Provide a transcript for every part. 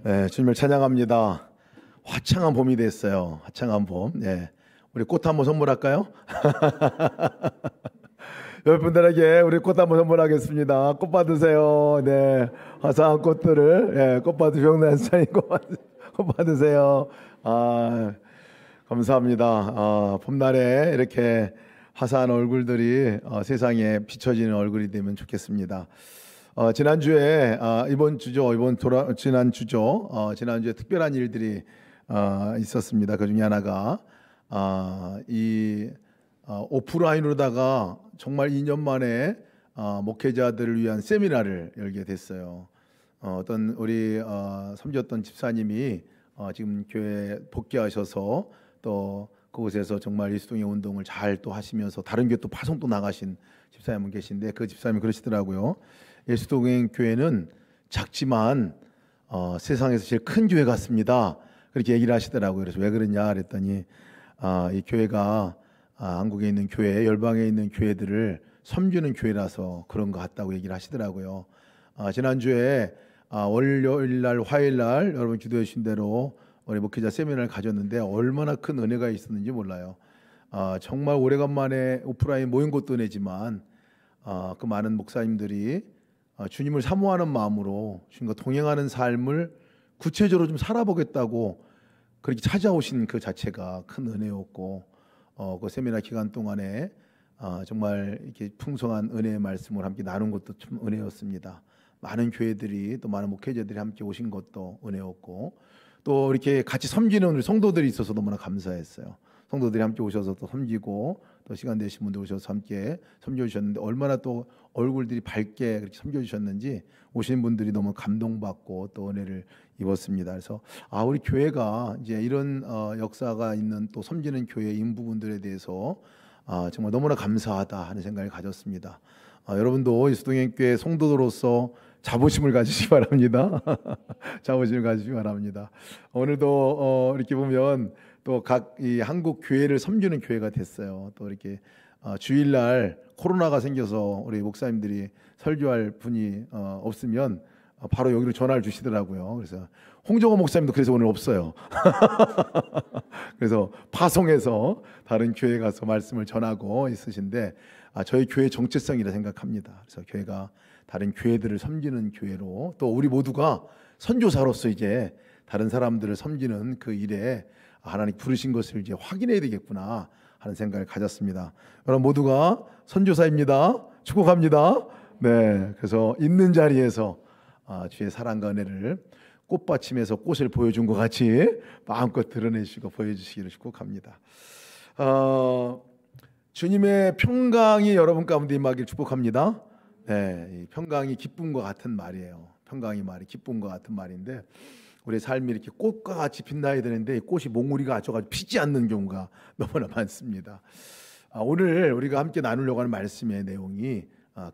네, 주님을 찬양합니다. 화창한 봄이 됐어요. 화창한 봄. 네, 우리 꽃 한번 선물할까요? 여러분들에게 우리 꽃 한번 선물하겠습니다. 꽃 받으세요. 네, 화사한 꽃들을. 네, 꽃 받으세요. 병난사님 꽃 받으세요. 감사합니다. 봄날에 이렇게 화사한 얼굴들이 세상에 비춰지는 얼굴이 되면 좋겠습니다. 지난주에 지난주에 특별한 일들이 있었습니다. 그 중에 하나가 오프라인으로다가 정말 2년 만에 목회자들을 위한 세미나를 열게 됐어요. 어떤 우리 섬겼던 집사님이 지금 교회에 복귀하셔서 또 그곳에서 정말 예수동의 운동을 잘 또 하시면서 다른 교회 또 파송도 나가신 집사님 분 계신데, 그 집사님이 그러시더라고요. 예수동행 교회는 작지만 세상에서 제일 큰 교회 같습니다. 그렇게 얘기를 하시더라고요. 그래서 왜 그러냐 그랬더니 이 교회가 한국에 있는 교회, 열방에 있는 교회들을 섬기는 교회라서 그런 것 같다고 얘기를 하시더라고요. 지난주에 월요일 날, 화요일 날 여러분 기도해 주신 대로 우리 목회자 세미나를 가졌는데 얼마나 큰 은혜가 있었는지 몰라요. 정말 오래간만에 오프라인 모인 것도 은혜지만 그 많은 목사님들이 주님을 사모하는 마음으로 주님과 동행하는 삶을 구체적으로 좀 살아보겠다고 그렇게 찾아오신 그 자체가 큰 은혜였고, 그 세미나 기간 동안에 정말 이렇게 풍성한 은혜의 말씀을 함께 나눈 것도 좀 은혜였습니다. 많은 교회들이 또 많은 목회자들이 함께 오신 것도 은혜였고, 또 이렇게 같이 섬기는 우리 성도들이 있어서 너무나 감사했어요. 성도들이 함께 오셔서 또 섬기고, 또 시간 되신 분들 오셔서 함께 섬겨주셨는데 얼마나 또 얼굴들이 밝게 그렇게 섬겨주셨는지 오신 분들이 너무 감동받고 또 은혜를 입었습니다. 그래서 우리 교회가 이제 이런 역사가 있는 또 섬기는 교회 인부분들에 대해서 정말 너무나 감사하다 하는 생각을 가졌습니다. 여러분도 예수동행교회 성도로서 자부심을 가지시기 바랍니다. 자부심을 가지시기 바랍니다. 오늘도 이렇게 보면 또 각 이 한국 교회를 섬기는 교회가 됐어요. 또 이렇게 주일날 코로나가 생겨서 우리 목사님들이 설교할 분이 없으면 바로 여기로 전화를 주시더라고요. 그래서 홍정호 목사님도 그래서 오늘 없어요. 그래서 파송해서 다른 교회 가서 말씀을 전하고 있으신데, 저희 교회 정체성이라 생각합니다. 그래서 교회가 다른 교회들을 섬기는 교회로, 또 우리 모두가 선교사로서 이제 다른 사람들을 섬기는 그 일에 하나님 부르신 것을 이제 확인해야 되겠구나 하는 생각을 가졌습니다. 여러분 모두가 선교사입니다. 축복합니다. 네, 그래서 있는 자리에서 주의 사랑과 은혜를 꽃받침에서 꽃을 보여준 것 같이 마음껏 드러내시고 보여주시기를 축복합니다. 주님의 평강이 여러분 가운데 임하길 축복합니다. 네, 평강이 기쁨과 같은 말이에요. 평강이 말이 기쁨과 같은 말인데, 우리 삶이 이렇게 꽃과 같이 빛나야 되는데 꽃이 몽우리가 갇혀가지고 피지 않는 경우가 너무나 많습니다. 오늘 우리가 함께 나누려고 하는 말씀의 내용이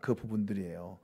그 부분들이에요.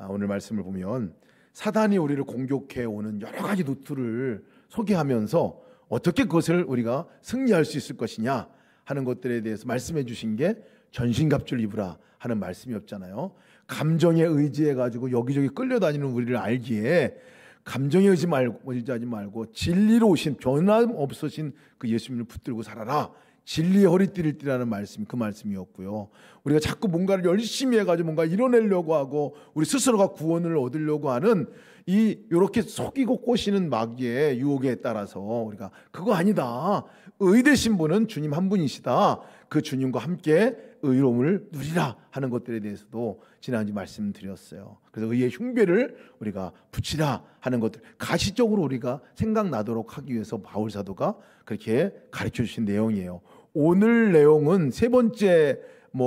오늘 말씀을 보면 사단이 우리를 공격해 오는 여러 가지 루트를 소개하면서 어떻게 그것을 우리가 승리할 수 있을 것이냐 하는 것들에 대해서 말씀해 주신 게 전신갑주를 입으라 하는 말씀이었잖아요. 감정에 의지해가지고 여기저기 끌려다니는 우리를 알기에 감정에 의지하지 말고 진리로 오신 변함없으신 그 예수님을 붙들고 살아라. 진리의 허리띠를 띠라는 말씀이 그 말씀이었고요. 우리가 자꾸 뭔가를 열심히 해가지고 뭔가 이뤄내려고 하고 우리 스스로가 구원을 얻으려고 하는 이렇게 속이고 꼬시는 마귀의 유혹에 따라서 우리가 그거 아니다. 의 되신 분은 주님 한 분이시다. 그 주님과 함께 의로움을 누리라 하는 것들에 대해서도 지난주 말씀드렸어요. 그래서 의의 흉배를 우리가 붙이라 하는 것들 가시적으로 우리가 생각나도록 하기 위해서 바울 사도가 그렇게 가르쳐 주신 내용이에요. 오늘 내용은 세 번째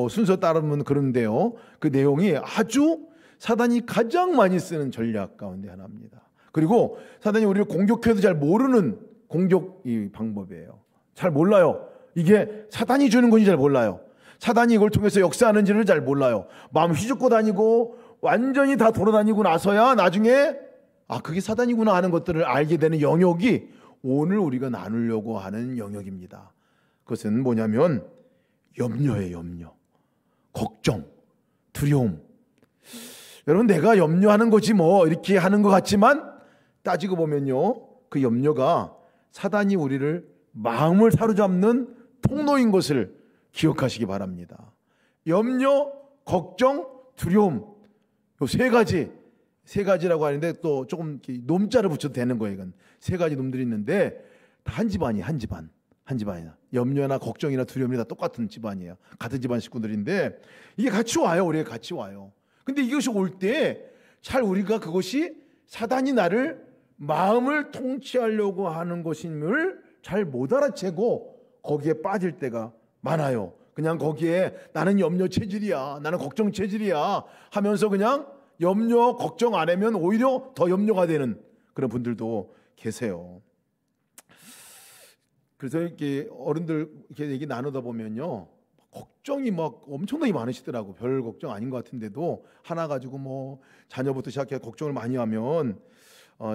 순서 따르면 그런데요. 그 내용이 아주 사단이 가장 많이 쓰는 전략 가운데 하나입니다. 그리고 사단이 우리를 공격해도 잘 모르는 공격 방법이에요. 잘 몰라요. 이게 사단이 주는 건지 잘 몰라요. 사단이 이걸 통해서 역사하는지를 잘 몰라요. 마음 휘젓고 다니고 완전히 다 돌아다니고 나서야 나중에 그게 사단이구나 하는 것들을 알게 되는 영역이 오늘 우리가 나누려고 하는 영역입니다. 그것은 뭐냐면 염려예요. 염려, 걱정, 두려움. 여러분 내가 염려하는 거지 뭐 이렇게 하는 것 같지만 따지고 보면요, 그 염려가 사단이 우리를 마음을 사로잡는 통로인 것을 기억하시기 바랍니다. 염려, 걱정, 두려움, 요 세 가지라고 하는데 또 조금 놈자를 붙여도 되는 거예요. 이건 세 가지 놈들이 있는데 다 한 집안이에요. 한 집안이야. 염려나 걱정이나 두려움이 다 똑같은 집안이에요. 같은 집안 식구들인데 이게 같이 와요. 우리가 같이 와요. 근데 이것이 올 때 잘 우리가 그것이 사단이 나를 마음을 통치하려고 하는 것임을 잘 못 알아채고 거기에 빠질 때가 많아요. 그냥 거기에 나는 염려 체질이야, 나는 걱정 체질이야 하면서 그냥 염려, 걱정 안 하면 오히려 더 염려가 되는 그런 분들도 계세요. 그래서 이렇게 어른들 이렇게 얘기 나누다 보면요, 걱정이 막 엄청나게 많으시더라고. 별 걱정 아닌 것 같은데도 하나 가지고 뭐 자녀부터 시작해 걱정을 많이 하면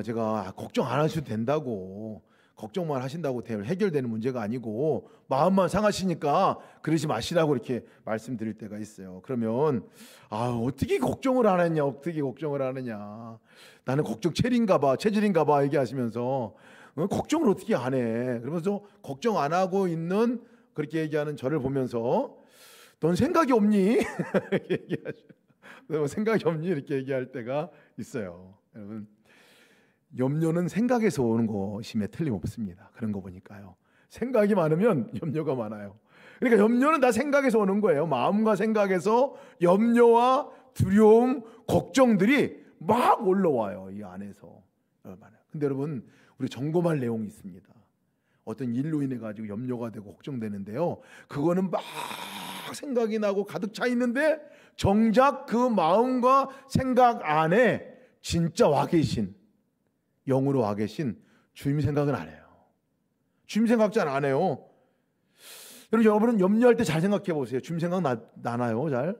제가 걱정 안 하셔도 된다고, 걱정만 하신다고 해결되는 문제가 아니고 마음만 상하시니까 그러지 마시라고 이렇게 말씀드릴 때가 있어요. 그러면 어떻게 걱정을 안 하냐, 어떻게 걱정을 하느냐, 나는 걱정 체질인가 봐 얘기하시면서 걱정을 어떻게 안 해. 그러면서 걱정 안 하고 있는 그렇게 얘기하는 저를 보면서 넌 생각이 없니? 넌 생각이 없니? 이렇게 얘기할 때가 있어요. 여러분, 염려는 생각에서 오는 것임에 틀림없습니다. 그런 거 보니까요. 생각이 많으면 염려가 많아요. 그러니까 염려는 다 생각에서 오는 거예요. 마음과 생각에서 염려와 두려움, 걱정들이 막 올라와요. 이 안에서. 근데 여러분, 우리 점검할 내용이 있습니다. 어떤 일로 인해 가지고 염려가 되고 걱정되는데요, 그거는 막 생각이 나고 가득 차 있는데 정작 그 마음과 생각 안에 진짜 와 계신, 영으로 와 계신 주님 생각은 안 해요. 주님 생각 잘 안 해요. 여러분은 염려할 때 잘 생각해 보세요. 주님 생각 나나요? 잘?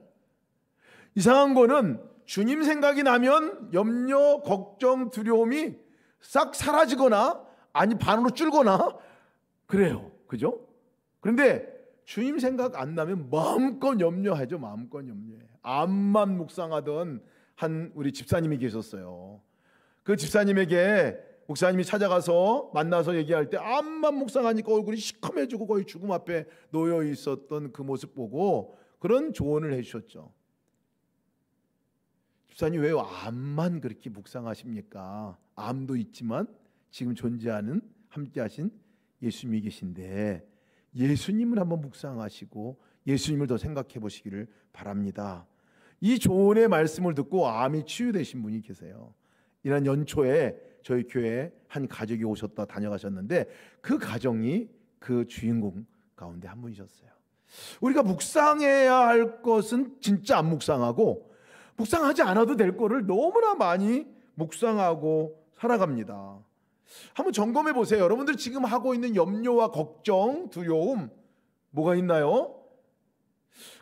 이상한 거는 주님 생각이 나면 염려, 걱정, 두려움이 싹 사라지거나 아니 반으로 줄거나 그래요. 그죠? 그런데 주님 생각 안 나면 마음껏 염려하죠. 마음껏 염려해. 암만 묵상하던 한 우리 집사님이 계셨어요. 그 집사님에게 목사님이 찾아가서 만나서 얘기할 때 암만 묵상하니까 얼굴이 시커매지고 거의 죽음 앞에 놓여 있었던 그 모습 보고 그런 조언을 해주셨죠. 집사님 왜 암만 그렇게 묵상하십니까? 암도 있지만 지금 존재하는 함께하신 예수님이 계신데 예수님을 한번 묵상하시고 예수님을 더 생각해 보시기를 바랍니다. 이 조언의 말씀을 듣고 암이 치유되신 분이 계세요. 이날 연초에 저희 교회에 한 가족이 오셨다 다녀가셨는데 그 가정이 그 주인공 가운데 한 분이셨어요. 우리가 묵상해야 할 것은 진짜 안 묵상하고 묵상하지 않아도 될 거를 너무나 많이 묵상하고 살아갑니다. 한번 점검해 보세요. 여러분들 지금 하고 있는 염려와 걱정, 두려움 뭐가 있나요?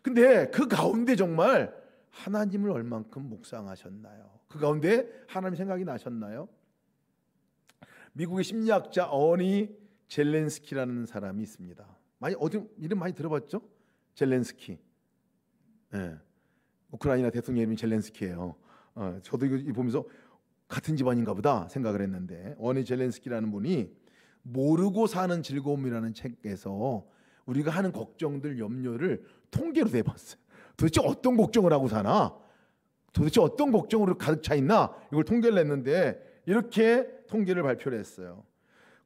근데 그 가운데 정말 하나님을 얼만큼 묵상하셨나요? 그 가운데 하나님 생각이 나셨나요? 미국의 심리학자 어니 젤렌스키라는 사람이 있습니다. 이름 많이 들어봤죠? 젤렌스키. 네. 우크라이나 대통령 이름이 젤렌스키예요. 저도 이거 보면서 같은 집안인가 보다 생각을 했는데, 어니 젤렌스키라는 분이 모르고 사는 즐거움이라는 책에서 우리가 하는 걱정들, 염려를 통계로 내봤어요. 도대체 어떤 걱정을 하고 사나? 도대체 어떤 걱정으로 가득 차 있나? 이걸 통계를 냈는데 이렇게 통계를 발표를 했어요.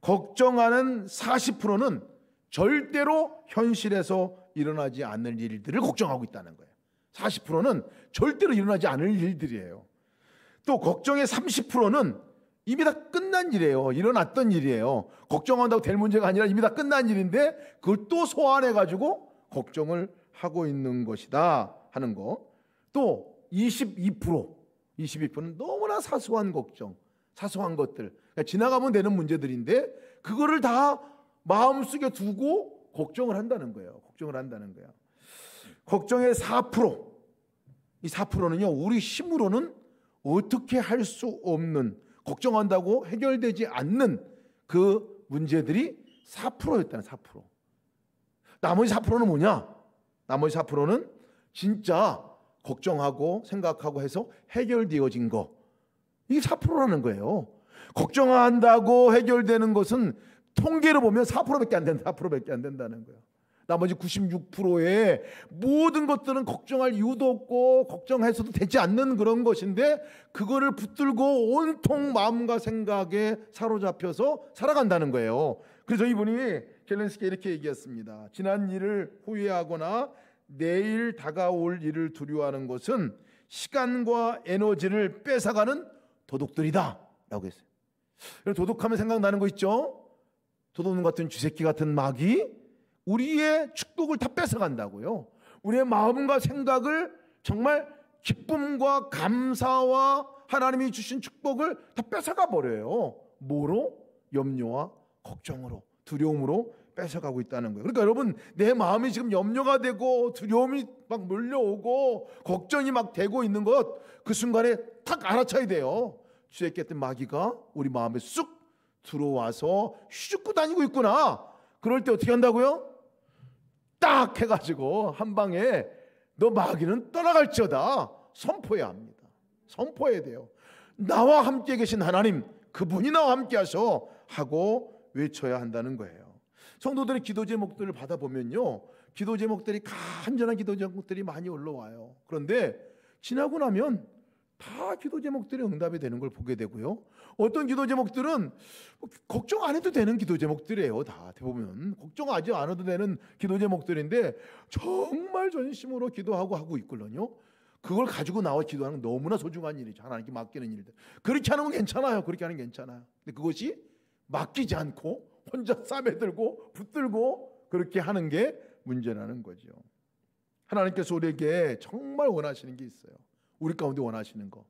걱정하는 40%는 절대로 현실에서 일어나지 않을 일들을 걱정하고 있다는 거예요. 40%는 절대로 일어나지 않을 일들이에요. 또 걱정의 30%는 이미 다 끝난 일이에요. 일어났던 일이에요. 걱정한다고 될 문제가 아니라 이미 다 끝난 일인데 그걸 또 소환해가지고 걱정을 하고 있는 것이다 하는 거. 또 22%는 너무나 사소한 걱정, 사소한 것들, 그러니까 지나가면 되는 문제들인데 그거를 다 마음속에 두고 걱정을 한다는 거예요. 걱정을 한다는 거예요. 걱정의 4%, 이 4%는요 우리 힘으로는 어떻게 할 수 없는, 걱정한다고 해결되지 않는 그 문제들이 4%였다는 4%. 나머지 4%는 뭐냐? 나머지 4%는 진짜 걱정하고 생각하고 해서 해결되어진 거. 이게 4%라는 거예요. 걱정한다고 해결되는 것은 통계로 보면 4%밖에 안 된다. 4%밖에 안 된다는 거예요. 나머지 96%의 모든 것들은 걱정할 이유도 없고 걱정해서도 되지 않는 그런 것인데, 그거를 붙들고 온통 마음과 생각에 사로잡혀서 살아간다는 거예요. 그래서 이분이 젤렌스키가 이렇게 얘기했습니다. 지난 일을 후회하거나 내일 다가올 일을 두려워하는 것은 시간과 에너지를 뺏어가는 도둑들이다 라고 했어요. 도둑하면 생각나는 거 있죠? 도둑놈 같은 쥐새끼 같은 마귀, 우리의 축복을 다 뺏어간다고요. 우리의 마음과 생각을 정말 기쁨과 감사와 하나님이 주신 축복을 다 뺏어가 버려요. 뭐로? 염려와 걱정으로, 두려움으로 뺏어가고 있다는 거예요. 그러니까 여러분, 내 마음이 지금 염려가 되고 두려움이 막 몰려오고 걱정이 막 되고 있는 것, 그 순간에 탁 알아차야 돼요. 쥐새끼 같은 마귀가 우리 마음에 쑥 들어와서 휘젓고 다니고 있구나. 그럴 때 어떻게 한다고요? 딱 해가지고 한 방에 너 마귀는 떠나갈지어다 선포해야 합니다. 선포해야 돼요. 나와 함께 계신 하나님, 그분이 나와 함께 하셔 하고 외쳐야 한다는 거예요. 성도들의 기도 제목들을 받아보면요, 기도 제목들이 간절한 기도 제목들이 많이 올라와요. 그런데 지나고 나면 다 기도 제목들이 응답이 되는 걸 보게 되고요, 어떤 기도 제목들은 걱정 안 해도 되는 기도 제목들이에요. 다 대부분 걱정하지 않아도 되는 기도 제목들인데 정말 전심으로 기도하고 하고 있거든요. 그걸 가지고 나와 기도하는 건 너무나 소중한 일이죠. 하나님께 맡기는 일들. 그렇게 하는 건 괜찮아요. 그렇게 하는 건 괜찮아요. 근데 그것이 맡기지 않고 혼자 싸매들고 붙들고 그렇게 하는 게 문제라는 거죠. 하나님께서 우리에게 정말 원하시는 게 있어요. 우리 가운데 원하시는 거,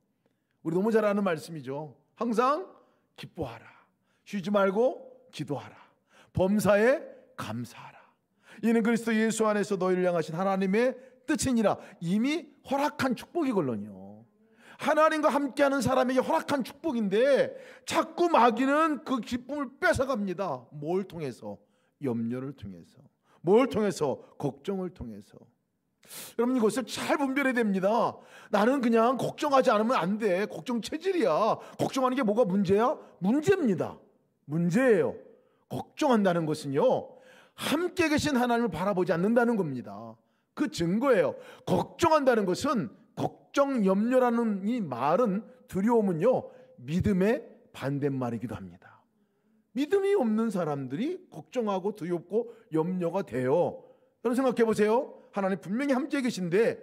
우리 너무 잘 아는 말씀이죠. 항상 기뻐하라, 쉬지 말고 기도하라, 범사에 감사하라. 이는 그리스도 예수 안에서 너희를 향하신 하나님의 뜻이니라. 이미 허락한 축복이걸로요. 하나님과 함께하는 사람에게 허락한 축복인데 자꾸 마귀는 그 기쁨을 뺏어갑니다. 뭘 통해서? 염려를 통해서. 뭘 통해서? 걱정을 통해서. 여러분, 이것을 잘 분별해야 됩니다. 나는 그냥 걱정하지 않으면 안 돼. 걱정 체질이야. 걱정하는 게 뭐가 문제야? 문제입니다. 문제예요. 걱정한다는 것은요, 함께 계신 하나님을 바라보지 않는다는 겁니다. 그 증거예요. 걱정한다는 것은, 걱정, 염려라는 이 말은, 두려움은요, 믿음의 반대말이기도 합니다. 믿음이 없는 사람들이 걱정하고 두렵고 염려가 돼요. 여러분 생각해 보세요. 하나님 분명히 함께 계신데,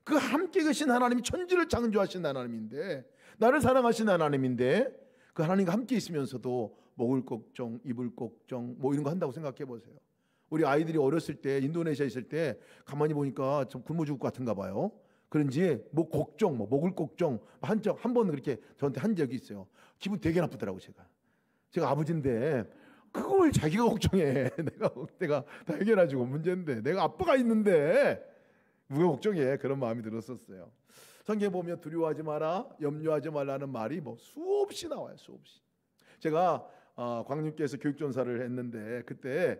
그 함께 계신 하나님이 천지를 창조하신 하나님인데, 나를 사랑하신 하나님인데, 그 하나님과 함께 있으면서도 먹을 걱정, 입을 걱정 뭐 이런 거 한다고 생각해 보세요. 우리 아이들이 어렸을 때 인도네시아에 있을 때 가만히 보니까 좀 굶어 죽을 것 같은가 봐요. 그런지 뭐 걱정, 뭐 먹을 걱정 한 번 그렇게 저한테 한 적이 있어요. 기분 되게 나쁘더라고. 제가 아버지인데 그걸 자기가 걱정해. 내가 다 해결해주고 문제인데, 내가 아빠가 있는데 누가 걱정해? 그런 마음이 들었었어요. 성경에 보면 두려워하지 마라, 염려하지 말라는 말이 뭐 수없이 나와요. 수없이. 제가 광림교에서 교육전사를 했는데 그때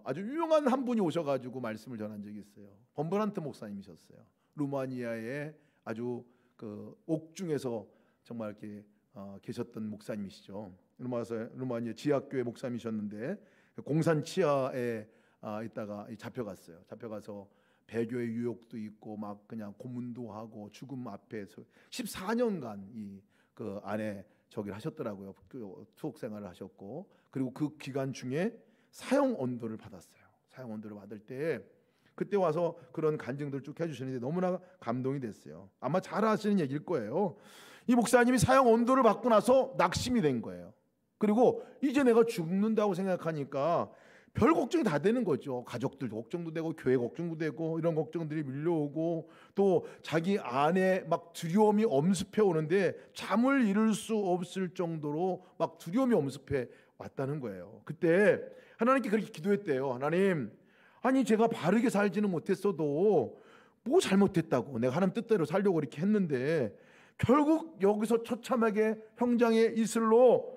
아주 유명한 한 분이 오셔가지고 말씀을 전한 적이 있어요. 범브란트 목사님이셨어요. 루마니아의 아주 그 옥중에서 정말 이렇게 계셨던 목사님이시죠. 루마니아 지하교회 목사님이셨는데 공산 치하에 있다가 잡혀갔어요. 잡혀가서 배교의 유혹도 있고 막 그냥 고문도 하고 죽음 앞에서 14년간 그 안에 저기를 하셨더라고요. 그 투옥 생활을 하셨고, 그리고 그 기간 중에 사형 언도를 받았어요. 사형 언도를 받을 때 그때 와서 그런 간증들 쭉 해주시는데 너무나 감동이 됐어요. 아마 잘 아시는 얘기일 거예요. 이 목사님이 사형 언도를 받고 나서 낙심이 된 거예요. 그리고 이제 내가 죽는다고 생각하니까 별 걱정이 다 되는 거죠. 가족들 걱정도 되고 교회 걱정도 되고 이런 걱정들이 밀려오고, 또 자기 안에 막 두려움이 엄습해 오는데 잠을 이룰 수 없을 정도로 막 두려움이 엄습해 왔다는 거예요. 그때 하나님께 그렇게 기도했대요. 하나님, 아니 제가 바르게 살지는 못했어도 뭐 잘못했다고, 내가 하나님 뜻대로 살려고 이렇게 했는데 결국 여기서 처참하게 형장의 이슬로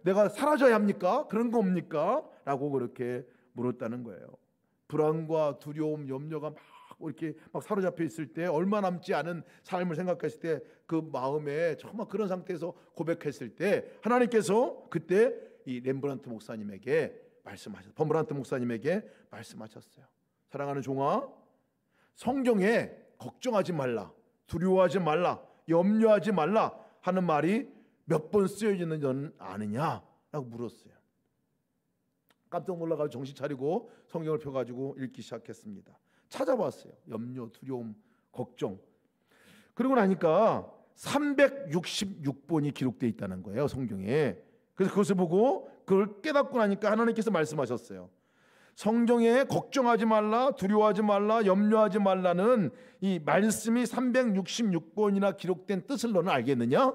내가 사라져야 합니까? 그런 겁니까? 라고 그렇게 물었다는 거예요. 불안과 두려움, 염려가 막 이렇게 막 사로잡혀 있을 때, 얼마 남지 않은 삶을 생각했을 때 그 마음에 정말 그런 상태에서 고백했을 때 하나님께서 그때 이 렘브란트 목사님에게 말씀하셨어요. 렘브란트 목사님에게 말씀하셨어요. 사랑하는 종아, 성경에 걱정하지 말라, 두려워하지 말라, 염려하지 말라 하는 말이 몇 번 쓰여져 있는지 너는 아느냐? 라고 물었어요. 깜짝 놀라가지고 정신 차리고 성경을 펴가지고 읽기 시작했습니다. 찾아봤어요. 염려, 두려움, 걱정. 그러고 나니까 366번이 기록되어 있다는 거예요, 성경에. 그래서 그것을 보고 그걸 깨닫고 나니까 하나님께서 말씀하셨어요. 성경에 걱정하지 말라, 두려워하지 말라, 염려하지 말라는 이 말씀이 366번이나 기록된 뜻을 너는 알겠느냐?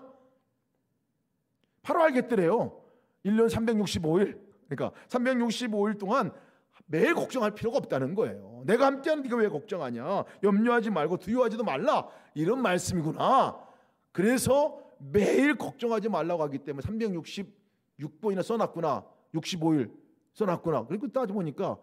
바로 알겠더래요. 1년 365일. 그러니까 365일 동안 매일 걱정할 필요가 없다는 거예요. 내가 함께하는 네가 왜 걱정하냐? 염려하지 말고 두려워하지도 말라. 이런 말씀이구나. 그래서 매일 걱정하지 말라고 하기 때문에 366번이나 써놨구나. 65일 써놨구나. 그리고 따져보니까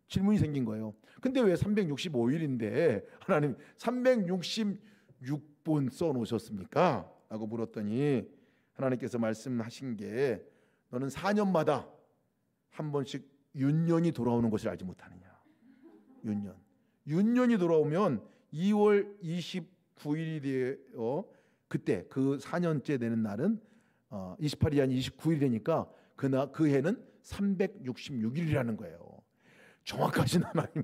질문이 생긴 거예요. 근데 왜 365일인데 하나님 366번 써놓으셨습니까? 라고 물었더니 하나님께서 말씀하신 게 너는 4년마다 한 번씩 윤년이 돌아오는 것을 알지 못하느냐. 윤년이 돌아오면 2월 29일이 되어 그때 그 4년째 되는 날은 28일이 아닌 29일이 되니까 그 해는 366일이라는 거예요. 정확하신 하나님,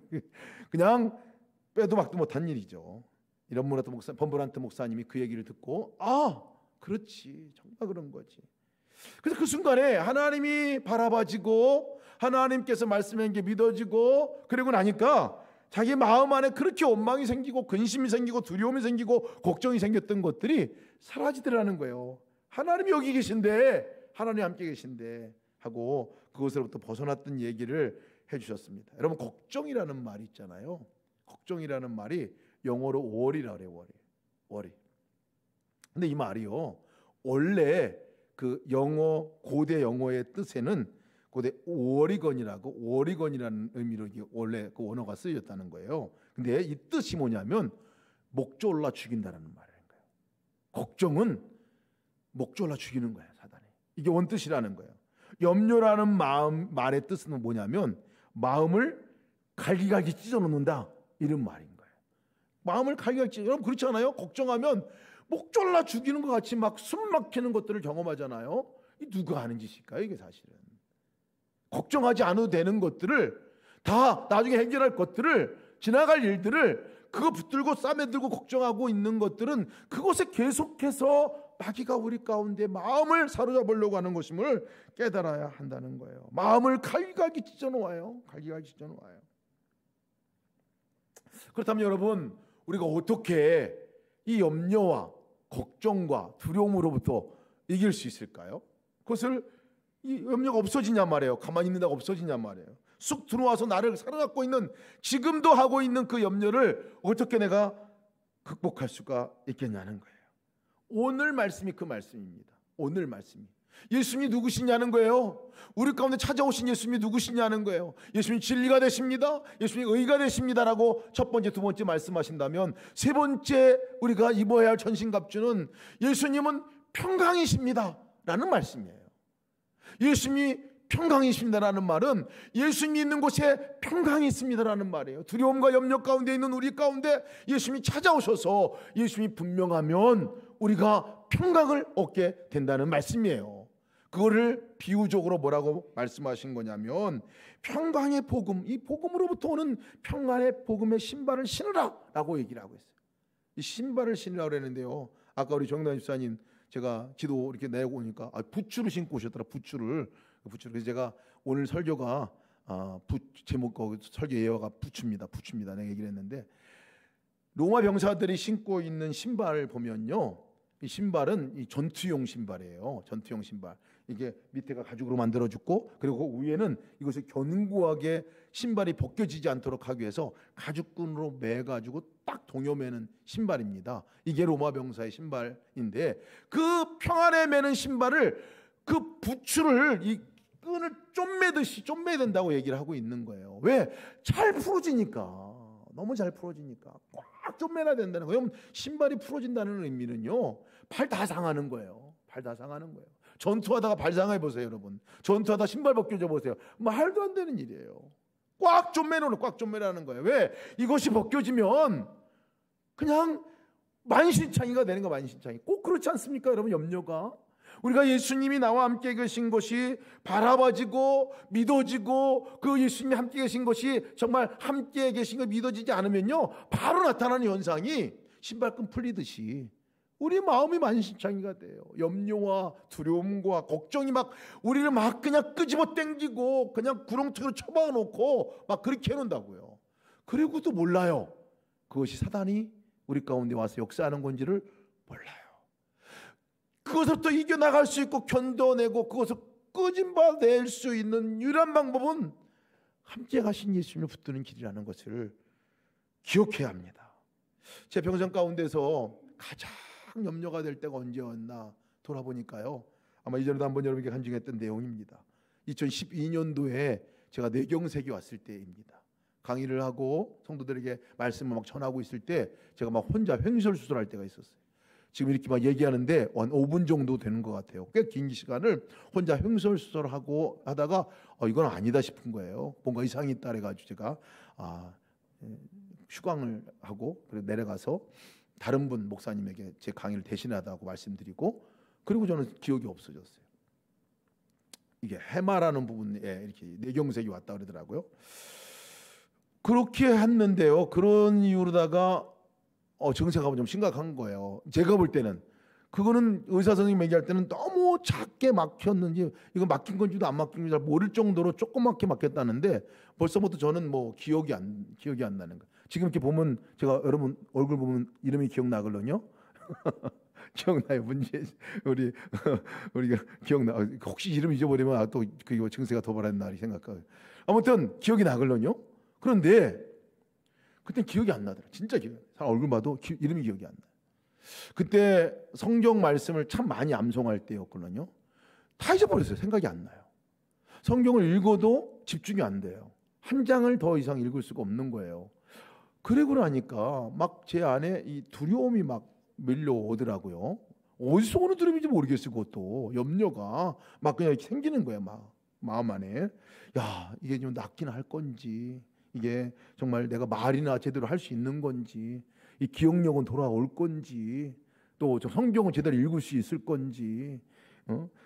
그냥 빼도 박도 못한 일이죠. 이런 렘브란트 목사님이 그 얘기를 듣고 그렇지, 정말 그런 거지. 그래서 그 순간에 하나님이 바라봐지고 하나님께서 말씀한 게 믿어지고 그러고 나니까 자기 마음 안에 그렇게 원망이 생기고 근심이 생기고 두려움이 생기고 걱정이 생겼던 것들이 사라지더라는 거예요. 하나님이 여기 계신데, 하나님 함께 계신데 하고 그것으로부터 벗어났던 얘기를 해주셨습니다. 여러분, 걱정이라는 말이 있잖아요. 걱정이라는 말이 영어로 worry라 그래요. worry. 근데 이 말이요, 원래 그 고대 영어의 뜻에는 고대 워리건이라는 의미로 원래 그 원어가 쓰여졌다는 거예요. 근데 이 뜻이 뭐냐면 목졸라 죽인다는 말인 거예요. 걱정은 목졸라 죽이는 거예요, 사단이. 이게 원뜻이라는 거예요. 염려라는 말의 뜻은 뭐냐면 마음을 갈기갈기 찢어놓는다, 이런 말인 거예요. 마음을 갈기갈기 찢어. 여러분 그렇지 않아요? 걱정하면 목졸라 죽이는 것 같이 막 숨 막히는 것들을 경험하잖아요. 이 누가 하는 짓일까요, 이게 사실은? 걱정하지 않아도 되는 것들을, 다 나중에 해결할 것들을, 지나갈 일들을 그거 붙들고 싸매들고 걱정하고 있는 것들은 그것에 계속해서 마귀가 우리 가운데 마음을 사로잡으려고 하는 것임을 깨달아야 한다는 거예요. 마음을 갈기갈기 찢어놓아요. 그렇다면 여러분, 우리가 어떻게 이 염려와 걱정과 두려움으로부터 이길 수 있을까요? 그것을, 이 염려가 없어지냐 말이에요. 가만히 있는다가 없어지냐 말이에요. 쑥 들어와서 나를 사로잡고 있는, 지금도 하고 있는 그 염려를 어떻게 내가 극복할 수가 있겠냐는 거예요. 오늘 말씀이 그 말씀입니다. 오늘 말씀이 예수님이 누구시냐는 거예요. 우리 가운데 찾아오신 예수님이 누구시냐는 거예요. 예수님이 진리가 되십니다, 예수님이 의가 되십니다라고 첫 번째, 두 번째 말씀하신다면, 세 번째 우리가 입어야 할 전신갑주는 예수님은 평강이십니다 라는 말씀이에요. 예수님이 평강이십니다라는 말은 예수님이 있는 곳에 평강이 있습니다라는 말이에요. 두려움과 염려 가운데 있는 우리 가운데 예수님이 찾아오셔서 예수님이 분명하면 우리가 평강을 얻게 된다는 말씀이에요. 그거를 비유적으로 뭐라고 말씀하신 거냐면, 평강의 복음, 이 복음으로부터 오는 평안의 복음의 신발을 신으라 라고 얘기를 하고 있어요. 이 신발을 신으라고 그랬는데요, 아까 우리 정단 집사님 제가 지도 이렇게 내고 오니까 부츠를 신고 오셨더라. 부츠를. 그래서 제가 오늘 설교가 제목 설교 예화가 부츠입니다. 내가 얘기를 했는데, 로마 병사들이 신고 있는 신발을 보면요, 이 신발은 이 전투용 신발이에요. 전투용 신발. 이게 밑에가 가죽으로 만들어졌고, 그리고 그 위에는 이것을 견고하게 신발이 벗겨지지 않도록 하기 위해서 가죽끈으로 매가지고 딱 동여매는 신발입니다. 이게 로마 병사의 신발인데, 그 평안에 매는 신발을, 그 부츠를, 이 끈을 좀 매듯이 좀 매야 된다고 얘기를 하고 있는 거예요. 왜? 잘 풀어지니까. 너무 잘 풀어지니까 꽉 좀 매놔야 된다는 거예요. 신발이 풀어진다는 의미는요, 발 다 상하는 거예요. 발 다 상하는 거예요. 전투하다가 발 상해 보세요, 여러분. 전투하다 신발 벗겨져 보세요. 말도 안 되는 일이에요. 꽉 좀 매놓는, 꽉 좀 매라는 거예요. 왜? 이것이 벗겨지면 그냥 만신창이가 되는 거, 만신창이. 꼭 그렇지 않습니까, 여러분? 염려가. 우리가 예수님이 나와 함께 계신 것이 바라봐지고 믿어지고, 그 예수님이 함께 계신 것이 정말 함께 계신 거 믿어지지 않으면요, 바로 나타나는 현상이 신발끈 풀리듯이 우리 마음이 만신창이가 돼요. 염려와 두려움과 걱정이 막 우리를 막 그냥 끄집어 당기고 그냥 구렁텅이로 쳐박아 놓고 막 그렇게 해놓는다고요. 그리고도 몰라요. 그것이 사단이 우리 가운데 와서 역사하는 건지를 몰라요. 그것을 또 이겨나갈 수 있고 견뎌내고 그것을 끄집어낼 수 있는 유일한 방법은 함께 가신 예수님을 붙드는 길이라는 것을 기억해야 합니다. 제 평생 가운데서 가장 염려가 될 때가 언제였나 돌아보니까요, 아마 이전에도 한번 여러분에게 간증했던 내용입니다. 2012년도에 제가 뇌경색이 왔을 때입니다. 강의를 하고 성도들에게 말씀을 막 전하고 있을 때 제가 막 혼자 횡설수설할 때가 있었어요. 지금 이렇게 막 얘기하는데 한 5분 정도 되는 것 같아요. 꽤 긴 시간을 혼자 횡설수설하고 하다가 이건 아니다 싶은 거예요. 뭔가 이상이 있다 그래가지고 제가 휴강을 하고 그리고 내려가서 다른 분 목사님에게 제 강의를 대신하다고 말씀드리고, 그리고 저는 기억이 없어졌어요. 이게 해마라는 부분에 이렇게 뇌경색이 왔다 그러더라고요. 그렇게 했는데요, 그런 이유로다가 증세가 좀 심각한 거예요. 제가 볼 때는 그거는 의사 선생님 얘기할 때는 너무 작게 막혔는지 이거 막힌 건지도 안 막힌 건지 잘 모를 정도로 조그맣게 막혔다는데, 벌써부터 저는 뭐 기억이 안 나는 거예요. 지금 이렇게 보면 제가 여러분 얼굴 보면 이름이 기억나걸로요. 기억나요? 우리가 기억나. 혹시 이름 잊어버리면 또 그 증세가 도발했나 생각하고. 아무튼 기억이 나걸로요. 그런데 그때 기억이 안 나더라. 진짜 기억. 사람 얼굴 봐도 이름이 기억이 안 나요. 그때 성경 말씀을 참 많이 암송할 때였거든요. 다 잊어버렸어요. 생각이 안 나요. 성경을 읽어도 집중이 안 돼요. 한 장을 더 이상 읽을 수가 없는 거예요. 그러고 나니까 막 제 안에 이 두려움이 막 밀려오더라고요. 어디서 오는 두려움인지 모르겠어요. 그것도 염려가 막 그냥 이렇게 생기는 거예요. 막 마음 안에, 야, 이게 좀 낫긴 할 건지, 이게 정말 내가 말이나 제대로 할 수 있는 건지, 이 기억력은 돌아올 건지, 또 성경은 제대로 읽을 수 있을 건지,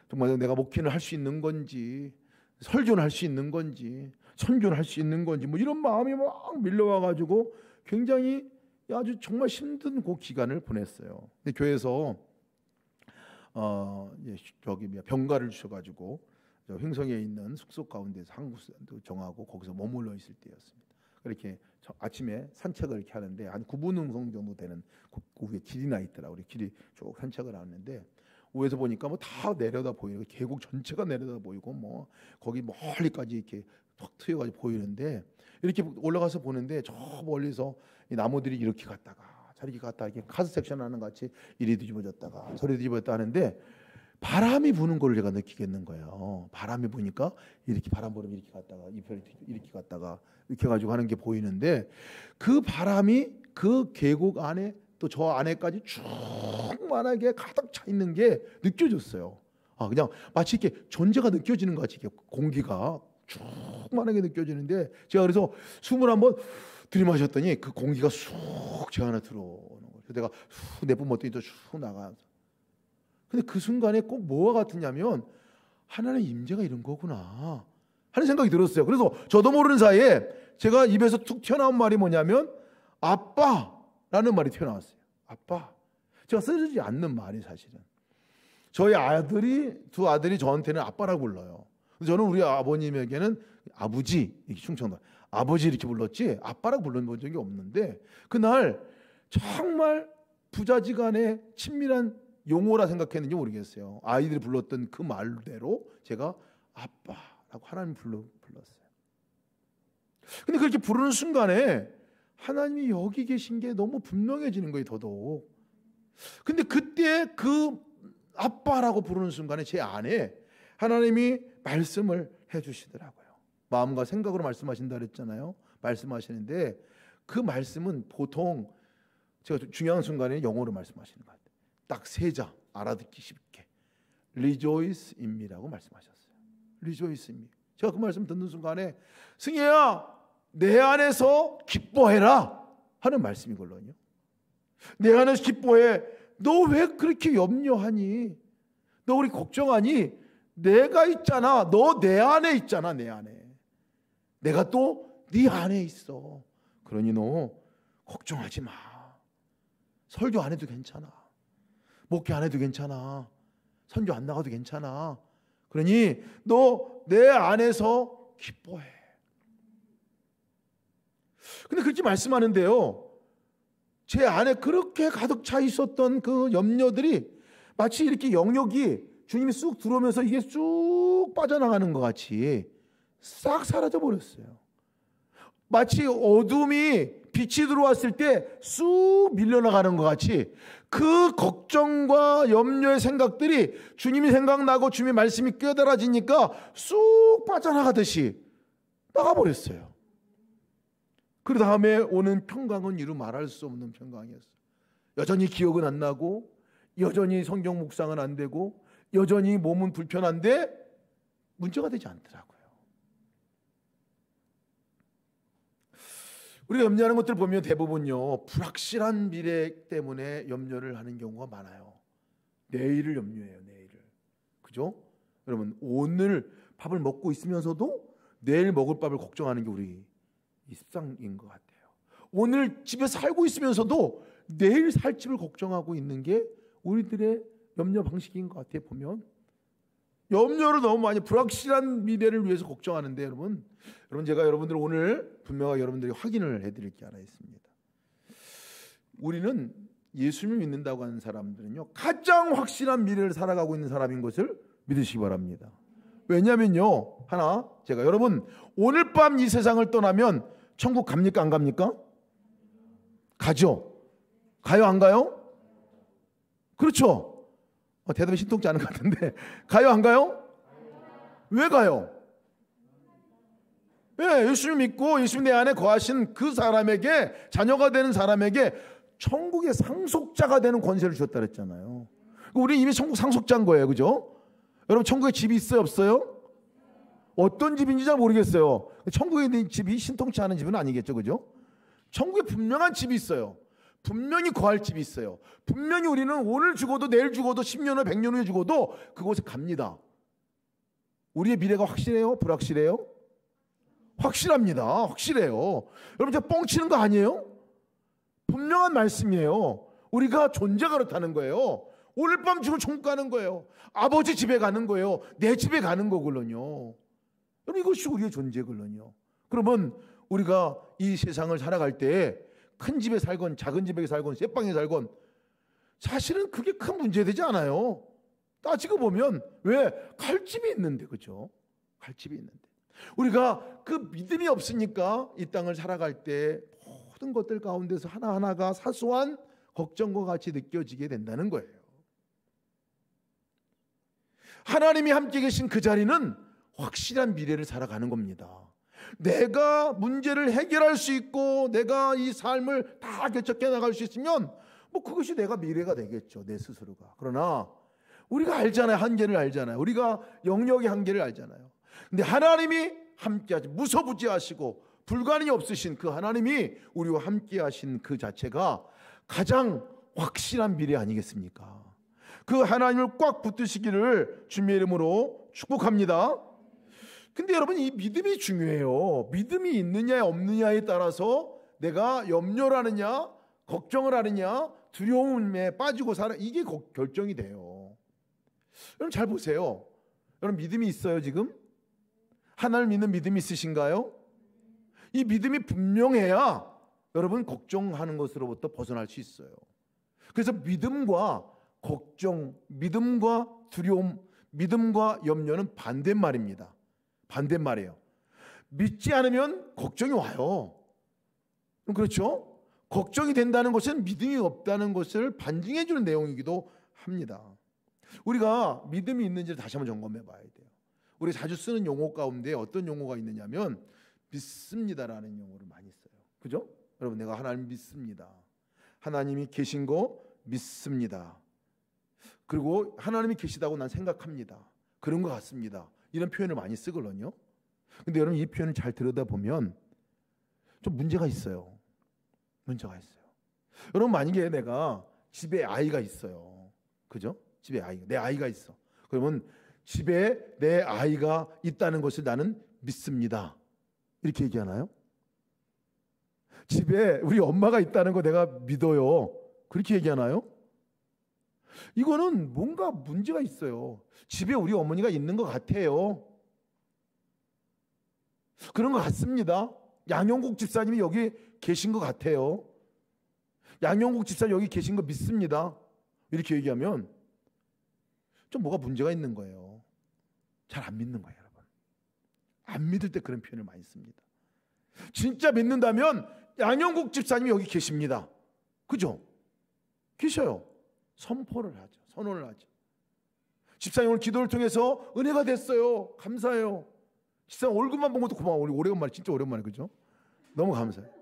정말 내가 목회를 할 수 있는 건지, 설교를 할 수 있는 건지, 선교를 할 수 있는 건지, 뭐 이런 마음이 막 밀려와 가지고 굉장히 아주 정말 힘든 그 기간을 보냈어요. 근데 교회에서 저기 병가를 주셔가지고 횡성에 있는 숙소 가운데서 한국도 정하고 거기서 머물러 있을 때였습니다. 이렇게 아침에 산책을 이렇게 하는데 한 9분 정도 되는 그 위에 길이나 있더라. 우리 길이 쭉 산책을 하는데 위에서 보니까 뭐 다 내려다 보이고 계곡 전체가 내려다 보이고 뭐 거기 멀리까지 이렇게 턱 트여가지고 보이는데, 이렇게 올라가서 보는데 저 멀리서 이 나무들이 이렇게 갔다가 저렇게 갔다가 이렇게 카드 섹션 하는 것 같이 이리 뒤집어졌다가 저리 뒤집어졌다 하는데, 바람이 부는 걸 제가 느끼겠는 거예요. 바람이 부니까 이렇게 바람 불으면 이렇게 갔다가 이편이 이렇게 갔다가 이렇게 가지고 하는 게 보이는데, 그 바람이 그 계곡 안에 또 저 안에까지 충만하게 가득 차 있는 게 느껴졌어요. 그냥 마치 이렇게 존재가 느껴지는 것 같이 이렇게 공기가 충만하게 느껴지는데, 제가 그래서 숨을 한번 들이마셨더니 그 공기가 쑥 제 안에 들어오는 거예요. 그래서 내가 쑥 내뿜었더니 또 쑥 나가. 근데 그 순간에 꼭 뭐와 같으냐면 하나님의 임재가 이런 거구나 하는 생각이 들었어요. 그래서 저도 모르는 사이에 제가 입에서 툭 튀어나온 말이 뭐냐면 아빠라는 말이 튀어나왔어요. 아빠. 제가 쓰지 않는 말이 사실은. 저희 두 아들이 저한테는 아빠라고 불러요. 저는 우리 아버님에게는 아버지, 충청도 아버지 이렇게 불렀지 아빠라고 불러본 적이 없는데, 그날 정말 부자지간의 친밀한 용어라 생각했는지 모르겠어요. 아이들이 불렀던 그 말대로 제가 아빠라고 하나님 불렀어요. 근데 그렇게 부르는 순간에 하나님이 여기 계신 게 너무 분명해지는 거예요. 더더욱. 근데 그때 그 아빠라고 부르는 순간에 제 안에 하나님이 말씀을 해주시더라고요. 마음과 생각으로 말씀하신다 그랬잖아요. 말씀하시는데 그 말씀은 보통 제가 중요한 순간에 영어로 말씀하시는 것 같아요. 딱 세 자 알아듣기 쉽게 Rejoice in me라고 말씀하셨어요. Rejoice in me. 제가 그 말씀 듣는 순간에 승희야 내 안에서 기뻐해라 하는 말씀이거든요. 내 안에서 기뻐해. 너 왜 그렇게 염려하니? 너 우리 걱정하니? 내가 있잖아. 너 내 안에 있잖아. 내 안에. 내가 또 네 안에 있어. 그러니 너 걱정하지 마. 설교 안 해도 괜찮아. 목회 안 해도 괜찮아. 선교 안 나가도 괜찮아. 그러니 너 내 안에서 기뻐해. 근데 그렇게 말씀하는데요, 제 안에 그렇게 가득 차 있었던 그 염려들이 마치 이렇게 영역이 주님이 쑥 들어오면서 이게 쑥 빠져나가는 것 같이 싹 사라져 버렸어요. 마치 어둠이 빛이 들어왔을 때 쑥 밀려나가는 것 같이 그 걱정과 염려의 생각들이 주님이 생각나고 주님의 말씀이 깨달아지니까 쑥 빠져나가듯이 나가버렸어요. 그 다음에 오는 평강은 이루 말할 수 없는 평강이었어요. 여전히 기억은 안 나고 여전히 성경 묵상은 안 되고 여전히 몸은 불편한데 문제가 되지 않더라고요. 우리가 염려하는 것들 보면 대부분요, 불확실한 미래 때문에 염려를 하는 경우가 많아요. 내일을 염려해요. 내일을. 그죠? 여러분, 오늘 밥을 먹고 있으면서도 내일 먹을 밥을 걱정하는 게 우리 이 습관인 것 같아요. 오늘 집에 살고 있으면서도 내일 살 집을 걱정하고 있는 게 우리들의 염려 방식인 것 같아요. 보면 염려를 너무 많이, 불확실한 미래를 위해서 걱정하는데 여러분 제가 여러분들 오늘 분명하게 여러분들이 확인을 해드릴 게 하나 있습니다. 우리는 예수님을 믿는다고 하는 사람들은요, 가장 확실한 미래를 살아가고 있는 사람인 것을 믿으시기 바랍니다. 왜냐면요, 하나, 제가 여러분 오늘 밤 이 세상을 떠나면 천국 갑니까 안 갑니까? 가죠. 가요 안 가요? 그렇죠. 대답이 신통치 않은 것 같은데 가요 안 가요? 왜 가요? 왜? 예수님 믿고 예수님 내 안에 거하신 그 사람에게, 자녀가 되는 사람에게 천국의 상속자가 되는 권세를 주셨다 그랬잖아요. 우리 이미 천국 상속자인 거예요. 그죠? 여러분 천국에 집이 있어요 없어요? 어떤 집인지 잘 모르겠어요. 천국에 있는 집이 신통치 않은 집은 아니겠죠. 그죠? 천국에 분명한 집이 있어요. 분명히 거할 집이 있어요. 분명히 우리는 오늘 죽어도 내일 죽어도 10년 후 100년 후에 죽어도 그곳에 갑니다. 우리의 미래가 확실해요? 불확실해요? 확실합니다. 확실해요. 여러분 제가 뻥치는 거 아니에요? 분명한 말씀이에요. 우리가 존재가 그렇다는 거예요. 오늘 밤 죽으면 천국 가는 거예요. 아버지 집에 가는 거예요. 내 집에 가는 거거든요. 여러분 이것이 우리의 존재거든요. 그러면 우리가 이 세상을 살아갈 때 큰 집에 살건 작은 집에 살건 쇠방에 살건 사실은 그게 큰 문제 되지 않아요. 따지고 보면 왜? 갈 집이 있는데. 그죠? 갈 집이 있는데 우리가 그 믿음이 없으니까 이 땅을 살아갈 때 모든 것들 가운데서 하나하나가 사소한 걱정과 같이 느껴지게 된다는 거예요. 하나님이 함께 계신 그 자리는 확실한 미래를 살아가는 겁니다. 내가 문제를 해결할 수 있고 내가 이 삶을 다 개척해 나갈 수 있으면 뭐 그것이 내가 미래가 되겠죠. 내 스스로가. 그러나 우리가 알잖아요. 한계를 알잖아요. 우리가 영역의 한계를 알잖아요. 근데 하나님이 함께하시, 무소부지하시고 불가능이 없으신 그 하나님이 우리와 함께하신 그 자체가 가장 확실한 미래 아니겠습니까? 그 하나님을 꽉 붙드시기를 주님의 이름으로 축복합니다. 근데 여러분 이 믿음이 중요해요. 믿음이 있느냐 없느냐에 따라서 내가 염려를 하느냐 걱정을 하느냐 두려움에 빠지고 살아, 이게 결정이 돼요. 여러분 잘 보세요. 여러분 믿음이 있어요 지금? 하나님을 믿는 믿음이 있으신가요? 이 믿음이 분명해야 여러분 걱정하는 것으로부터 벗어날 수 있어요. 그래서 믿음과 걱정, 믿음과 두려움, 믿음과 염려는 반대말입니다. 반대말이에요. 믿지 않으면 걱정이 와요. 그렇죠? 걱정이 된다는 것은 믿음이 없다는 것을 반증해 주는 내용이기도 합니다. 우리가 믿음이 있는지를 다시 한번 점검해 봐야 돼요. 우리가 자주 쓰는 용어 가운데 어떤 용어가 있느냐면 믿습니다라는 용어를 많이 써요. 그죠? 여러분, 내가 하나님 믿습니다. 하나님이 계신 거 믿습니다. 그리고 하나님이 계시다고 난 생각합니다. 그런 것 같습니다. 이런 표현을 많이 쓰거든요. 근데 여러분, 이 표현을 잘 들여다보면 좀 문제가 있어요. 문제가 있어요. 여러분, 만약에 내가 집에 아이가 있어요. 그죠? 집에 내 아이가 있어. 그러면 집에 내 아이가 있다는 것을 나는 믿습니다. 이렇게 얘기하나요? 집에 우리 엄마가 있다는 거 내가 믿어요. 그렇게 얘기하나요? 이거는 뭔가 문제가 있어요. 집에 우리 어머니가 있는 것 같아요. 그런 것 같습니다. 양용국 집사님이 여기 계신 것 같아요. 양용국 집사님 여기 계신 거 믿습니다. 이렇게 얘기하면 좀 뭐가 문제가 있는 거예요. 잘 안 믿는 거예요, 여러분. 안 믿을 때 그런 표현을 많이 씁니다. 진짜 믿는다면 양용국 집사님이 여기 계십니다. 그죠? 계셔요. 선포를 하죠. 선언을 하죠. 집사님 오늘 기도를 통해서 은혜가 됐어요. 감사해요. 집사님 얼굴만 본 것도 고마워. 우리 오래간만에, 진짜 오랜만에, 그죠? 너무 감사해요.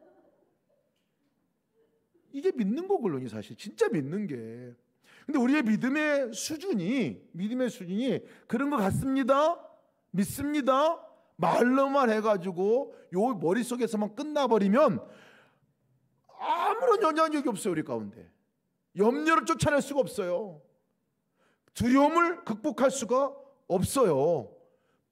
이게 믿는 거거든요, 사실. 진짜 믿는 게. 근데 우리의 믿음의 수준이 그런 것 같습니다. 믿습니다. 말로만 해가지고 요 머릿속에서만 끝나버리면 아무런 영향력이 없어요, 우리 가운데. 염려를 쫓아낼 수가 없어요. 두려움을 극복할 수가 없어요.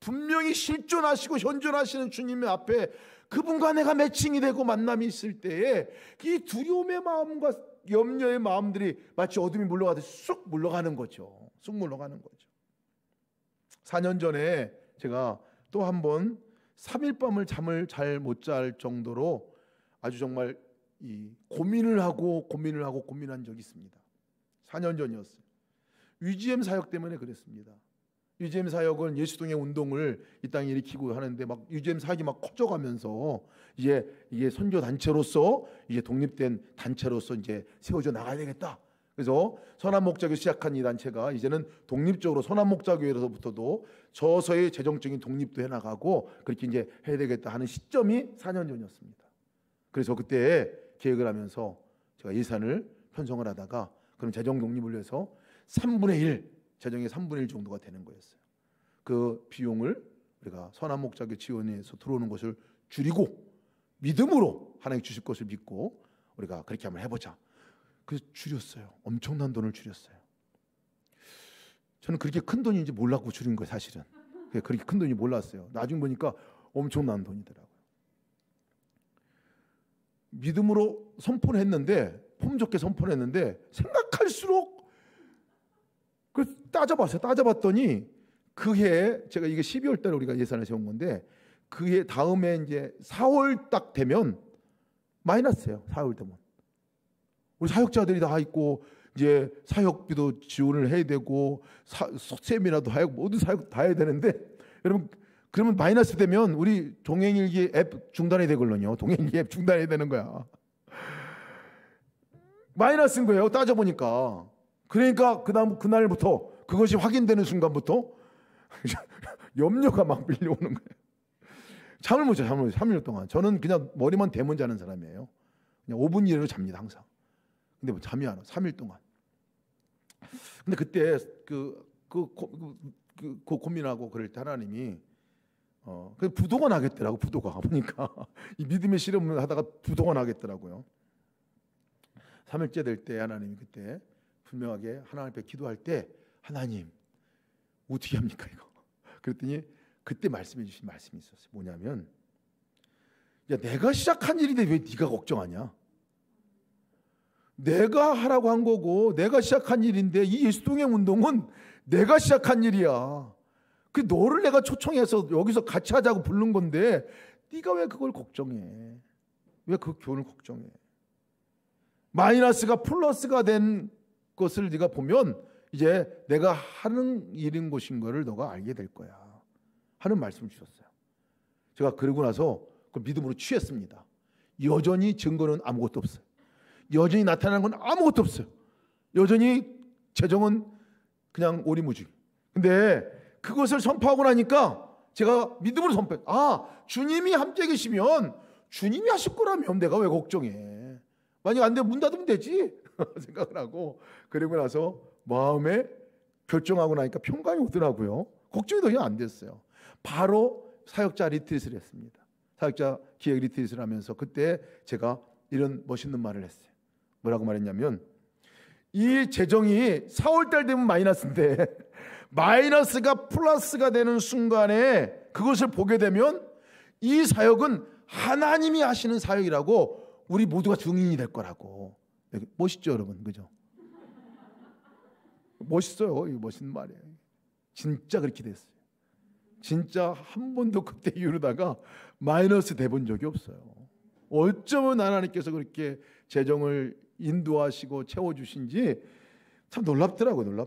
분명히 실존하시고 현존하시는 주님의 앞에 그분과 내가 매칭이 되고 만남이 있을 때에 이 두려움의 마음과 염려의 마음들이 마치 어둠이 물러가듯이 쑥 물러가는 거죠. 쑥 물러가는 거죠. 4년 전에 제가 또 한 번 3일 밤을 잠을 잘 못 잘 정도로 아주 정말 이 고민을 고민한 적이 있습니다. 4년 전이었어요. UGM 사역 때문에 그랬습니다. UGM 사역은 예수동의 운동을 이 땅에 일으키고 하는데 막 UGM 사역이 막 커져가면서 이게 선교 단체로서 이제 독립된 단체로서 이제 세워져 나가야 되겠다. 그래서 선한목자교 시작한 이 단체가 이제는 독립적으로 선한목자교회로부터도 저서의 재정적인 독립도 해나가고 그렇게 이제 해야 되겠다 하는 시점이 4년 전이었습니다. 그래서 그때 계획을 하면서 제가 예산을 편성을 하다가 그럼 재정 독립을 위해서 3분의 1, 재정의 3분의 1 정도가 되는 거였어요. 그 비용을 우리가 선한목자교 지원에서 들어오는 것을 줄이고 믿음으로 하나님 주실 것을 믿고 우리가 그렇게 한번 해보자. 그래서 줄였어요. 엄청난 돈을 줄였어요. 저는 그렇게 큰 돈인지 몰랐고 줄인 거예요, 사실은. 그렇게 큰 돈인지 몰랐어요. 나중에 보니까 엄청난 돈이더라고요. 믿음으로 선포를 했는데, 폼 좋게 선포를 했는데 생각할수록 따져봤더니 그 해에 제가 이게 12월 달에 우리가 예산을 세운 건데 그 해 다음에 이제 4월 딱 되면 마이너스예요. 4월 되면. 우리 사역자들이 다 있고 이제 사역비도 지원을 해야 되고 세미나도 하고 모든 사역 다 해야 되는데 여러분 그러면 마이너스 되면 우리 동행일기 앱 중단해야 되거든요. 동행일기 앱 중단해야 되는 거야. 마이너스인 거예요. 따져보니까. 그러니까 그날부터 그것이 확인되는 순간부터 염려가 막 밀려오는 거예요. 잠을 못 자요. 3일 동안. 저는 그냥 머리만 대면 자는 사람이에요. 그냥 5분 이내로 잡니다, 항상. 근데 뭐 잠이 안 와. 3일 동안. 근데 그때 고민하고 그럴 때 하나님이 부도가 나겠더라고. 부도가 보니까 이 믿음의 실험을 하다가 부도가 나겠더라고요. 3일째 될 때 하나님이 그때 분명하게 하나님 앞에 기도할 때 하나님 어떻게 합니까 이거? 그랬더니 그때 말씀해 주신 말씀이 있었어요. 뭐냐면 야 내가 시작한 일인데 왜 네가 걱정하냐? 내가 하라고 한 거고 내가 시작한 일인데 이 예수동행 운동은 내가 시작한 일이야. 그 너를 내가 초청해서 여기서 같이 하자고 부른 건데 네가 왜 그걸 걱정해? 왜 그 교훈을 걱정해? 마이너스가 플러스가 된 것을 네가 보면 이제 내가 하는 일인 것인 거를 너가 알게 될 거야 하는 말씀을 주셨어요. 제가 그러고 나서 그 믿음으로 취했습니다. 여전히 증거는 아무것도 없어요. 여전히 나타나는 건 아무것도 없어요. 여전히 재정은 그냥 오리무중. 근데 그것을 선포하고 나니까 제가 믿음으로 선포해요. 주님이 함께 계시면 주님이 하실 거라면 내가 왜 걱정해? 만약 안 되면 문 닫으면 되지 생각을 하고, 그리고 나서 마음에 결정하고 나니까 평강이 오더라고요. 걱정이 더 이상 안 됐어요. 바로 사역자 리트릿을 했습니다. 사역자 기획 리트릿을 하면서 그때 제가 이런 멋있는 말을 했어요. 뭐라고 말했냐면, 이 재정이 4월달 되면 마이너스인데 마이너스가 플러스가 되는 순간에 그것을 보게 되면 이 사역은 하나님이 하시는 사역이라고 우리 모두가 증인이 될 거라고. 멋있죠 여러분, 그죠? 멋있어요. 이거 멋있는 말이에요. 진짜 그렇게 됐어요. 진짜 한 번도 그때 이후로다가 마이너스 돼본 적이 없어요. 어쩌면 하나님께서 그렇게 재정을 인도하시고 채워주신지 참 놀랍더라고요.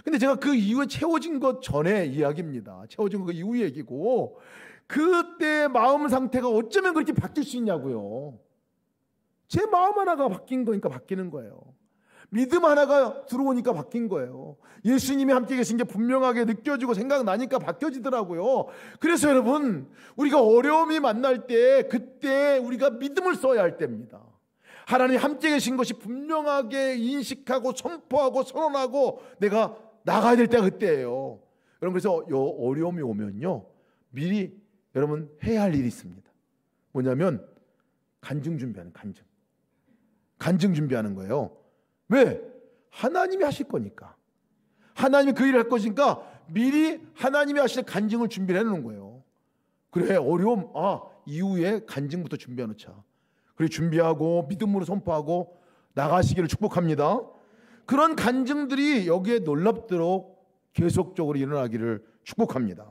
근데 제가 그 이후에 채워진 것 전에 이야기입니다. 채워진 거 이후 얘기고, 그때 마음 상태가 어쩌면 그렇게 바뀔 수 있냐고요. 제 마음 하나가 바뀐 거니까 바뀌는 거예요. 믿음 하나가 들어오니까 바뀐 거예요. 예수님이 함께 계신 게 분명하게 느껴지고 생각나니까 바뀌어지더라고요. 그래서 여러분, 우리가 어려움이 만날 때 그때 우리가 믿음을 써야 할 때입니다. 하나님 함께 계신 것이 분명하게 인식하고 선포하고 선언하고 내가 나가야 될 때가 그때예요. 여러분, 그래서 어려움이 오면요, 미리 여러분 해야 할 일이 있습니다. 뭐냐면 간증 준비하는, 간증 준비하는 거예요. 왜? 하나님이 하실 거니까. 하나님이 그 일을 할 것이니까 미리 하나님이 하실 간증을 준비를 해놓는 거예요. 그래, 어려움, 이후에 간증부터 준비해 놓자. 그래, 준비하고 믿음으로 선포하고 나가시기를 축복합니다. 그런 간증들이 여기에 놀랍도록 계속적으로 일어나기를 축복합니다.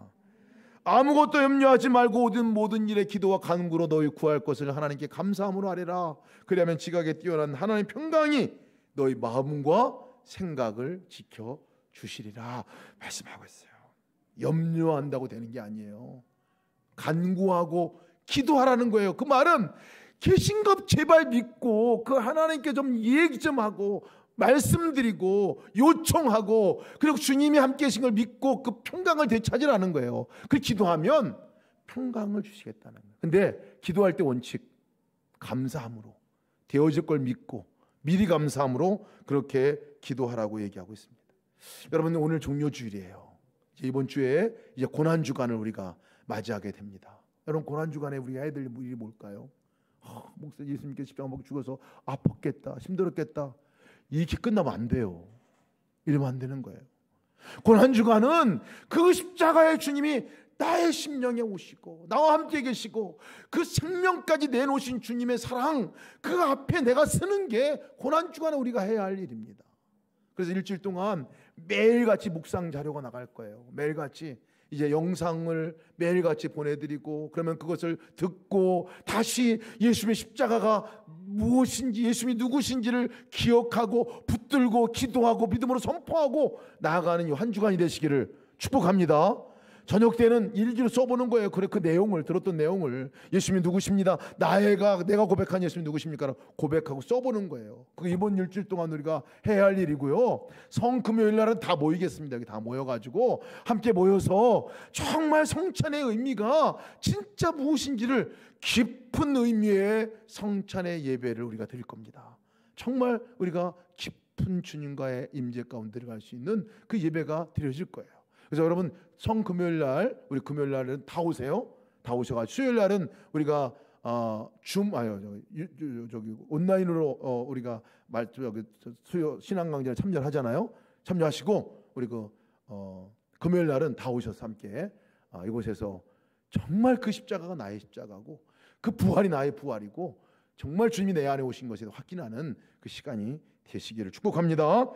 아무것도 염려하지 말고 모든 일에 기도와 간구로 너희 구할 것을 하나님께 감사함으로 아뢰라. 그리하면 지각에 뛰어난 하나님의 평강이 너희 마음과 생각을 지켜주시리라 말씀하고 있어요. 염려한다고 되는 게 아니에요. 간구하고 기도하라는 거예요. 그 말은 계신 것 제발 믿고 그 하나님께 좀 얘기 좀 하고 말씀드리고 요청하고, 그리고 주님이 함께 계신 걸 믿고 그 평강을 되찾으라는 거예요. 그 기도하면 평강을 주시겠다는 거예요. 근데 기도할 때 원칙, 감사함으로, 되어질 걸 믿고 미리 감사함으로 그렇게 기도하라고 얘기하고 있습니다. 여러분, 오늘 종료주일이에요. 이번 주에 이제 고난주간을 우리가 맞이하게 됩니다. 여러분, 고난주간에 우리가 해야 될 일이 뭘까요? 목사님, 예수님께서 십자가 먹고 죽어서 아팠겠다, 힘들었겠다, 이렇게 끝나면 안 돼요. 이러면 안 되는 거예요. 고난주간은 그 십자가의 주님이 나의 심령에 오시고 나와 함께 계시고 그 생명까지 내놓으신 주님의 사랑, 그 앞에 내가 서는 게 고난주간에 우리가 해야 할 일입니다. 그래서 일주일 동안 매일같이 묵상 자료가 나갈 거예요. 매일같이 이제 영상을 매일같이 보내드리고, 그러면 그것을 듣고 다시 예수님의 십자가가 무엇인지, 예수님이 누구신지를 기억하고 붙들고 기도하고 믿음으로 선포하고 나아가는 이 한 주간이 되시기를 축복합니다. 저녁 때는 일기로 써보는 거예요. 그래, 그 내용을, 들었던 내용을, 예수님이 누구십니다, 내가 고백한 예수님이 누구십니까 고백하고 써보는 거예요. 그 이번 일주일 동안 우리가 해야 할 일이고요. 성금요일 날은 다 모이겠습니다. 여기 다 모여가지고 함께 모여서 정말 성찬의 의미가 진짜 무엇인지를 깊은 의미의 성찬의 예배를 우리가 드릴 겁니다. 정말 우리가 깊은 주님과의 임재 가운데 들어갈 수 있는 그 예배가 드려질 거예요. 그래서 여러분, 성금요일 날, 우리 금요일 날은 다 오세요. 다 오셔가지고 수요일 날은 우리가 온라인으로 우리가 수요 신앙 강좌에 참여를 하잖아요. 참여하시고 우리 금요일 날은 다 오셔서 함께 이곳에서 정말 그 십자가가 나의 십자가고 그 부활이 나의 부활이고 정말 주님이 내 안에 오신 것에 확인하는 그 시간이 되시기를 축복합니다.